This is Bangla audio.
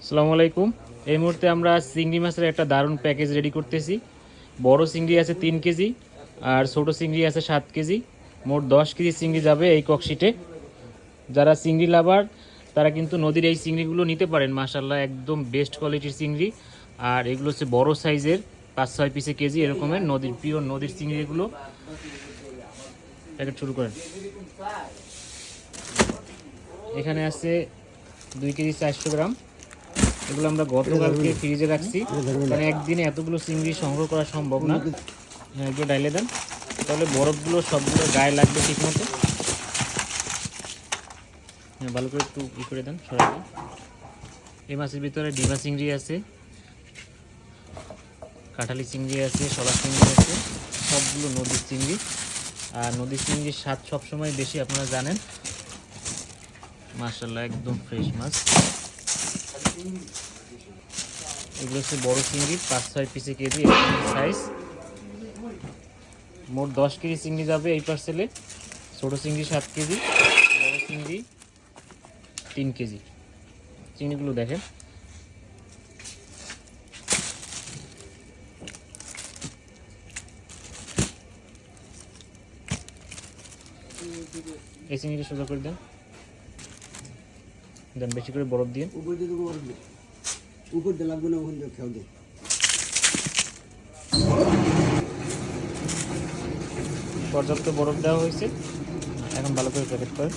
আসসালামু আলাইকুম। এই মুহূর্তে আমরা চিংড়ি মাছের একটা দারুণ প্যাকেজ রেডি করতেছি। বড় চিংড়ি আছে 3 কেজি আর ছোট চিংড়ি আছে 7 কেজি। মোট 10 কেজি চিংড়ি যাবে এই ককশিটে। যারা চিংড়ি লাভার তারা কিন্তু নদীর এই চিংড়িগুলো নিতে পারেন। মাশাআল্লাহ একদম বেস্ট কোয়ালিটির চিংড়ি। আর এগুলো হচ্ছে বড় সাইজের 5-6 পিসে কেজি এরকমের নদীর পিওর নদীর চিংড়িগুলো। প্যাকেট শুরু করেন। এখানে আছে 2 কেজি 400 গ্রাম। এগুলো আমরা গতকালকে ফ্রিজে রাখছি, কারণ একদিনে এতগুলো চিংড়ি সংগ্রহ করা সম্ভব না। হ্যাঁ, এগুলো ডাইলে দেন, তাহলে বরফগুলো সবগুলো গায়ে লাগবে ঠিক মতো। হ্যাঁ, ভালো করে একটু করে দেন, সরাই দেন। এই মাছের ভিতরে ডিমা চিংড়ি আছে, কাঁঠালি চিংড়ি আছে, শলা চিংড়ি আছে, সবগুলো নদীর চিংড়ি। আর নদীর চিংড়ির স্বাদ সবসময় বেশি, আপনারা জানেন। মাশাআল্লাহ একদম ফ্রেশ মাছ। এগুলো হচ্ছে বড় চিংড়ি 5-6 পিসে কেজি সাইজ। মোট 10 কেজি চিংড়ি যাবে এই পার্সেলে। ছোটো চিংড়ি 7 কেজি, বড় চিংড়ি 3 কেজি। চিংড়িগুলো দেখেন। এই চিংড়িটা সোজা করে দেন, দেন বেশি করে বরফ দিয়ে। উপর দিয়ে লাগবে না, ওখান দিয়ে খেয়াল দিয়ে। পর্যাপ্ত বরফ দেওয়া হয়েছে, এখন ভালো করে প্যাকেট করে।